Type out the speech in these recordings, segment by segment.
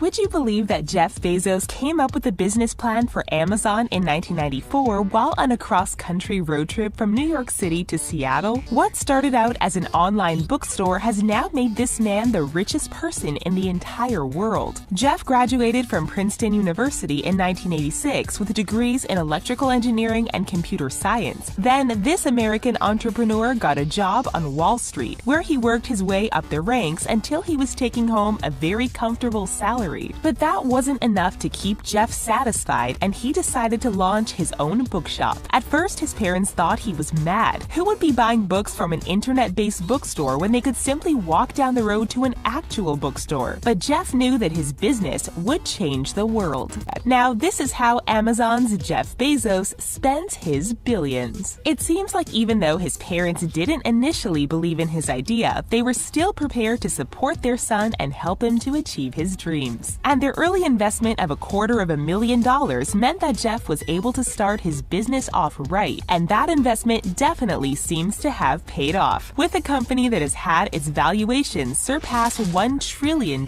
Would you believe that Jeff Bezos came up with a business plan for Amazon in 1994 while on a cross-country road trip from New York City to Seattle? What started out as an online bookstore has now made this man the richest person in the entire world. Jeff graduated from Princeton University in 1986 with degrees in electrical engineering and computer science. Then, this American entrepreneur got a job on Wall Street, where he worked his way up the ranks until he was taking home a very comfortable salary. But that wasn't enough to keep Jeff satisfied, and he decided to launch his own bookshop. At first, his parents thought he was mad. Who would be buying books from an internet-based bookstore when they could simply walk down the road to an actual bookstore? But Jeff knew that his business would change the world. Now, this is how Amazon's Jeff Bezos spends his billions. It seems like even though his parents didn't initially believe in his idea, they were still prepared to support their son and help him to achieve his dreams. And their early investment of $250,000 meant that Jeff was able to start his business off right, and that investment definitely seems to have paid off, with a company that has had its valuation surpass $1 trillion.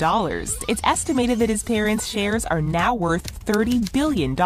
It's estimated that his parents' shares are now worth $30 billion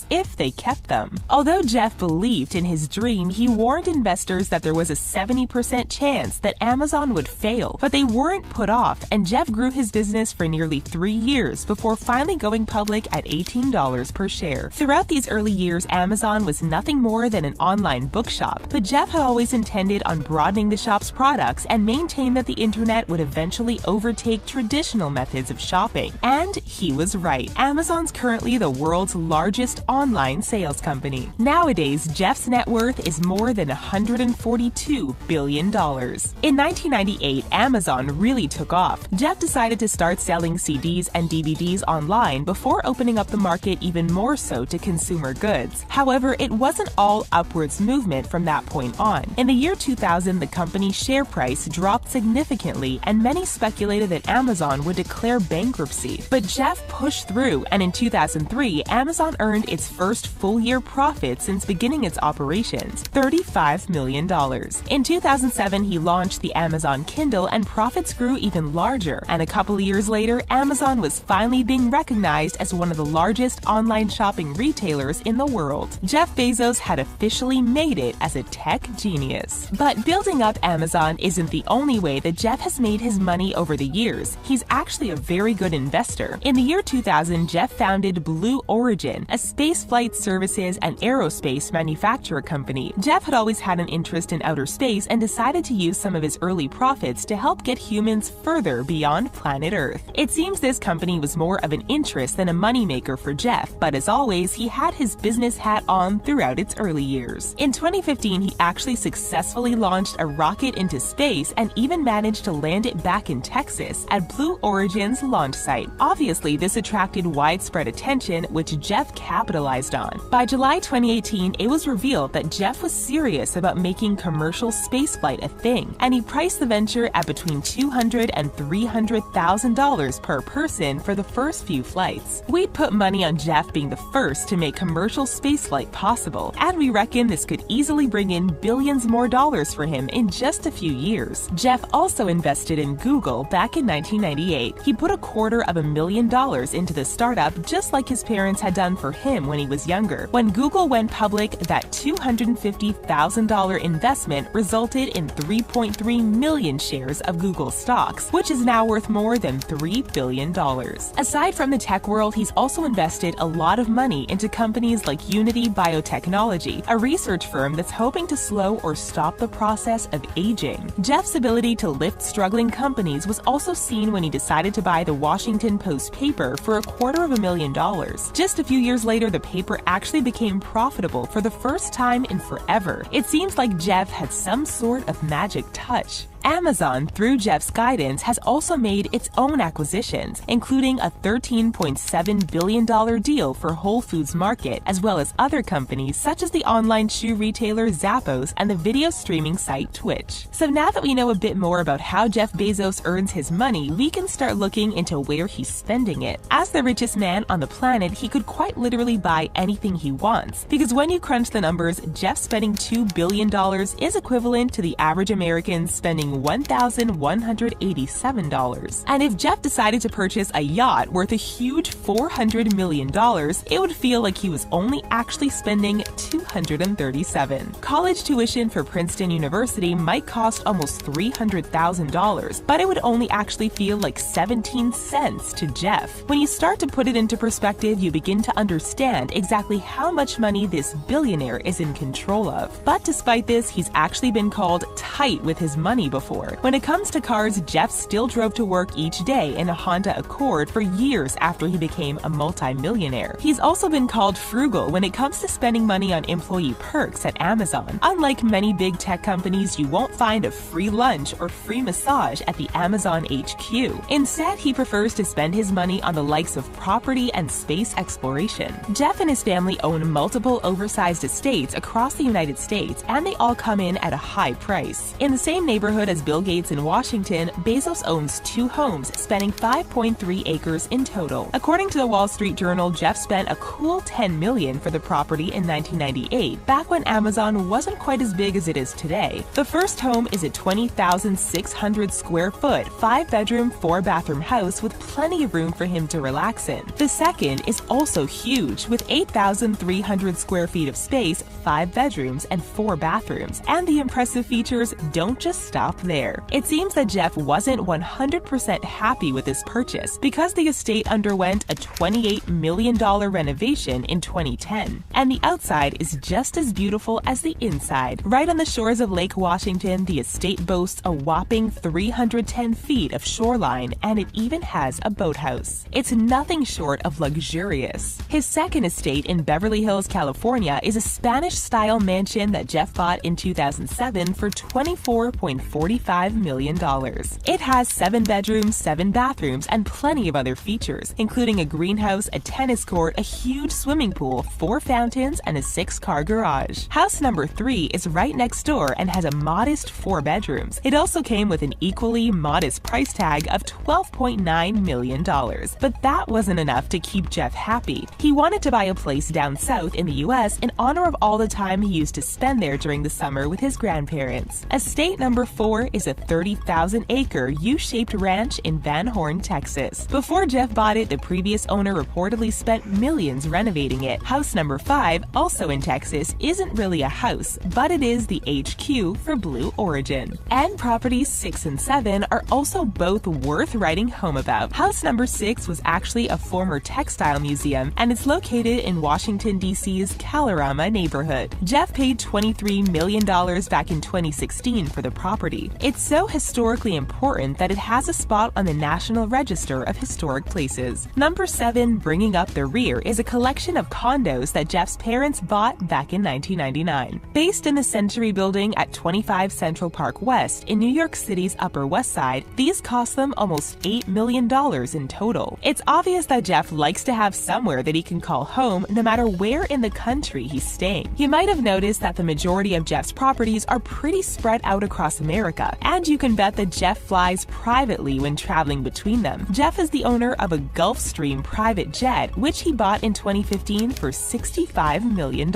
if they kept them. Although Jeff believed in his dream, he warned investors that there was a 70% chance that Amazon would fail, but they weren't put off, and Jeff grew his business for nearly 3 years before finally going public at $18 per share. Throughout these early years, Amazon was nothing more than an online bookshop, but Jeff had always intended on broadening the shop's products and maintained that the internet would eventually overtake traditional methods of shopping. And he was right. Amazon's currently the world's largest online sales company. Nowadays, Jeff's net worth is more than $142 billion. In 1998, Amazon really took off. Jeff decided to start selling CDs and DVDs online before opening up the market even more so to consumer goods. However, it wasn't all upwards movement from that point on. In the year 2000, the company's share price dropped significantly, and many speculated that Amazon would declare bankruptcy. But Jeff pushed through, and in 2003, Amazon earned its first full-year profit since beginning its operations, $35 million. In 2007, he launched the Amazon Kindle, and profits grew even larger. And a couple of years later, Amazon was finally being recognized as one of the largest online shopping retailers in the world. Jeff Bezos had officially made it as a tech genius. But building up Amazon isn't the only way that Jeff has made his money over the years. He's actually a very good investor. In the year 2000, Jeff founded Blue Origin, a spaceflight services and aerospace manufacturer company. Jeff had always had an interest in outer space and decided to use some of his early profits to help get humans further beyond planet Earth. It seems this company was more of an interest than a moneymaker for Jeff, but as always, he had his business hat on throughout its early years. In 2015, he actually successfully launched a rocket into space and even managed to land it back in Texas at Blue Origin's launch site. Obviously, this attracted widespread attention, which Jeff capitalized on. By July 2018, it was revealed that Jeff was serious about making commercial spaceflight a thing, and he priced the venture at between $200,000 and $300,000 per person for the first few flights. We'd put money on Jeff being the first to make commercial spaceflight possible, and we reckon this could easily bring in billions more dollars for him in just a few years. Jeff also invested in Google back in 1998. He put $250,000 into the startup, just like his parents had done for him when he was younger. When Google went public, that $250,000 investment resulted in 3.3 million shares of Google stocks, which is now worth more than $3 billion. Aside from the tech world, he's also invested a lot of money into companies like Unity Biotechnology, a research firm that's hoping to slow or stop the process of aging. Jeff's ability to lift struggling companies was also seen when he decided to buy the Washington Post paper for $250,000. Just a few years later, the paper actually became profitable for the first time in forever. It seems like Jeff had some sort of magic touch. Amazon, through Jeff's guidance, has also made its own acquisitions, including a $13.7 billion deal for Whole Foods Market, as well as other companies such as the online shoe retailer Zappos and the video streaming site Twitch. So now that we know a bit more about how Jeff Bezos earns his money, we can start looking into where he's spending it. As the richest man on the planet, he could quite literally buy anything he wants, because when you crunch the numbers, Jeff spending $2 billion is equivalent to the average American spending costing $1,187. And if Jeff decided to purchase a yacht worth a huge $400 million, it would feel like he was only actually spending $237. College tuition for Princeton University might cost almost $300,000, but it would only actually feel like 17 cents to Jeff. When you start to put it into perspective, you begin to understand exactly how much money this billionaire is in control of. But despite this, he's actually been called tight with his money before. When it comes to cars, Jeff still drove to work each day in a Honda Accord for years after he became a multi-millionaire. He's also been called frugal when it comes to spending money on employee perks at Amazon. Unlike many big tech companies, you won't find a free lunch or free massage at the Amazon HQ. Instead, he prefers to spend his money on the likes of property and space exploration. Jeff and his family own multiple oversized estates across the United States, and they all come in at a high price. In the same neighborhood as Bill Gates in Washington, Bezos owns 2 homes, spanning 5.3 acres in total. According to the Wall Street Journal, Jeff spent a cool $10 million for the property in 1998, back when Amazon wasn't quite as big as it is today. The first home is a 20,600 square foot, 5-bedroom, 4-bathroom house with plenty of room for him to relax in. The second is also huge, with 8,300 square feet of space, 5 bedrooms, and 4 bathrooms. And the impressive features don't just stop there. It seems that Jeff wasn't 100% happy with this purchase because the estate underwent a $28 million renovation in 2010. And the outside is just as beautiful as the inside. Right on the shores of Lake Washington, the estate boasts a whopping 310 feet of shoreline, and it even has a boathouse. It's nothing short of luxurious. His second estate in Beverly Hills, California is a Spanish-style mansion that Jeff bought in 2007 for $24.45 million. It has 7 bedrooms, 7 bathrooms, and plenty of other features, including a greenhouse, a tennis court, a huge swimming pool, 4 fountains, and a 6-car garage. House number 3 is right next door and has a modest 4 bedrooms. It also came with an equally modest price tag of $12.9 million. But that wasn't enough to keep Jeff happy. He wanted to buy a place down south in the US in honor of all the time he used to spend there during the summer with his grandparents. Estate number 4 is a 30,000-acre U-shaped ranch in Van Horn, Texas. Before Jeff bought it, the previous owner reportedly spent millions renovating it. House number 5, also in Texas, isn't really a house, but it is the HQ for Blue Origin. And properties 6 and 7 are also both worth writing home about. House number 6 was actually a former textile museum, and it's located in Washington, D.C.'s Kalorama neighborhood. Jeff paid $23 million back in 2016 for the property. It's so historically important that it has a spot on the National Register of Historic Places. Number 7, bringing up the rear, is a collection of condos that Jeff's parents bought back in 1999. Based in the Century Building at 25 Central Park West in New York City's Upper West Side, these cost them almost $8 million in total. It's obvious that Jeff likes to have somewhere that he can call home no matter where in the country he's staying. You might have noticed that the majority of Jeff's properties are pretty spread out across America, and you can bet that Jeff flies privately when traveling between them. Jeff is the owner of a Gulfstream private jet, which he bought in 2015 for $65 million.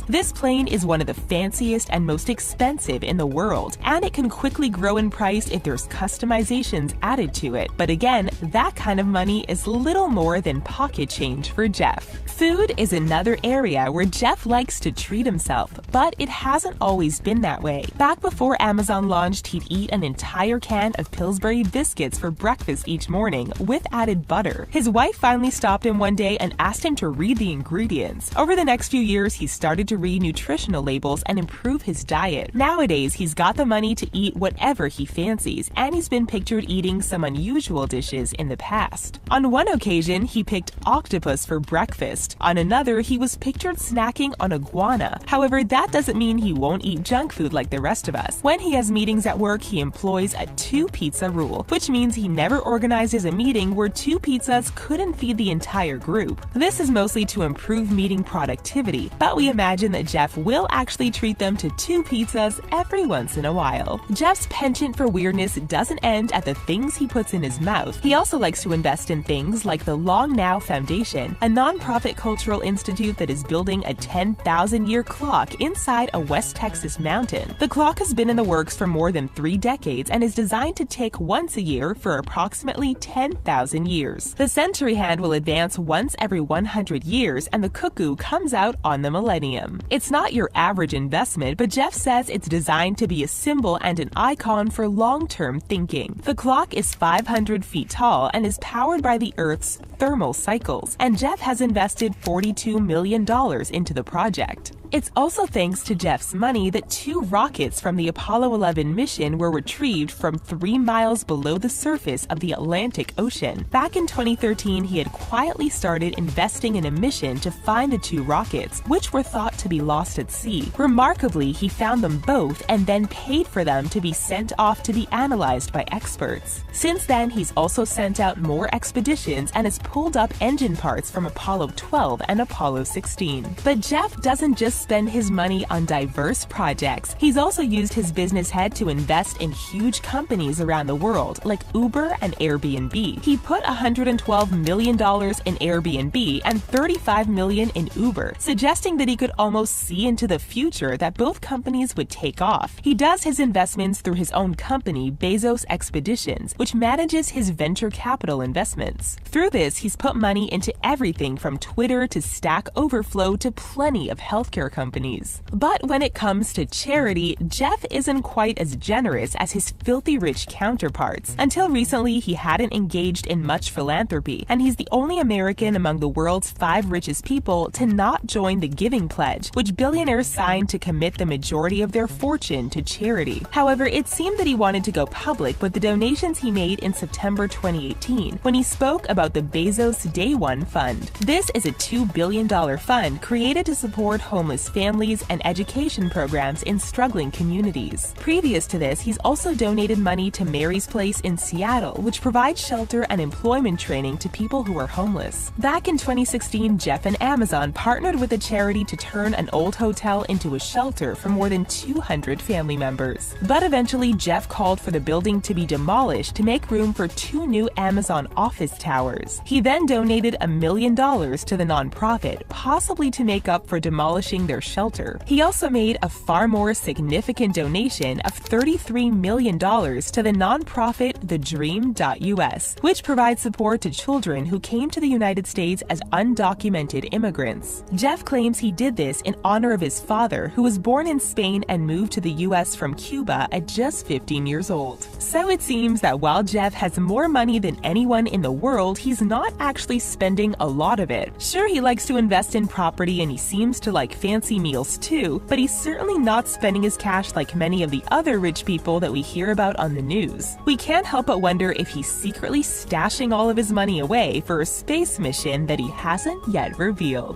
This plane is one of the fanciest and most expensive in the world, and it can quickly grow in price if there's customizations added to it. But again, that kind of money is little more than pocket change for Jeff. Food is another area where Jeff likes to treat himself, but it hasn't always been that way. Back before Amazon launched, he'd eat an entire can of Pillsbury biscuits for breakfast each morning with added butter. His wife finally stopped him one day and asked him to read the ingredients. Over the next few years, he started to read nutritional labels and improve his diet. Nowadays, he's got the money to eat whatever he fancies, and he's been pictured eating some unusual dishes in the past. On one occasion, he picked octopus for breakfast. On another, he was pictured snacking on iguana. However, that doesn't mean he won't eat junk food like the rest of us. When he has meetings at work, he employs a 2-pizza rule, which means he never organizes a meeting where 2 pizzas couldn't feed the entire group. This is mostly to improve meeting productivity, but we imagine that Jeff will actually treat them to 2 pizzas every once in a while. Jeff's penchant for weirdness doesn't end at the things he puts in his mouth. He also likes to invest in things like the Long Now Foundation, a non-profit cultural institute that is building a 10,000-year clock inside a West Texas mountain. The clock has been in the works for more than than 3 decades and is designed to tick once a year for approximately 10,000 years. The century hand will advance once every 100 years, and the cuckoo comes out on the millennium. It's not your average investment, but Jeff says it's designed to be a symbol and an icon for long-term thinking. The clock is 500 feet tall and is powered by the Earth's thermal cycles, and Jeff has invested $42 million into the project. It's also thanks to Jeff's money that 2 rockets from the Apollo 11 mission were retrieved from 3 miles below the surface of the Atlantic Ocean. Back in 2013, he had quietly started investing in a mission to find the 2 rockets, which were thought to be lost at sea. Remarkably, he found them both and then paid for them to be sent off to be analyzed by experts. Since then, he's also sent out more expeditions and has pulled up engine parts from Apollo 12 and Apollo 16. But Jeff doesn't just spend his money on diverse projects. He's also used his business head to invest in huge companies around the world, like Uber and Airbnb. He put $112 million in Airbnb and $35 million in Uber, suggesting that he could almost see into the future that both companies would take off. He does his investments through his own company, Bezos Expeditions, which manages his venture capital investments. Through this, he's put money into everything from Twitter to Stack Overflow to plenty of healthcare companies. But when it comes to charity, Jeff isn't quite as generous as his filthy rich counterparts. Until recently, he hadn't engaged in much philanthropy, and he's the only American among the world's 5 richest people to not join the Giving Pledge, which billionaires signed to commit the majority of their fortune to charity. However, it seemed that he wanted to go public with the donations he made in September 2018 when he spoke about the Bezos Day One Fund. This is a $2 billion fund created to support homeless families and education programs in struggling communities. Previous to this, he's also donated money to Mary's Place in Seattle, which provides shelter and employment training to people who are homeless. Back in 2016, Jeff and Amazon partnered with a charity to turn an old hotel into a shelter for more than 200 family members. But eventually, Jeff called for the building to be demolished to make room for 2 new Amazon office towers. He then donated $1 million to the nonprofit, possibly to make up for demolishing their shelter. He also made a far more significant donation of $33 million to the nonprofit thedream.us, which provides support to children who came to the United States as undocumented immigrants. Jeff claims he did this in honor of his father, who was born in Spain and moved to the US from Cuba at just 15 years old. So it seems that while Jeff has more money than anyone in the world, he's not actually spending a lot of it. Sure, he likes to invest in property and he seems to like fancy meals too, but he's certainly not spending his cash like many of the other rich people that we hear about on the news. We can't help but wonder if he's secretly stashing all of his money away for a space mission that he hasn't yet revealed.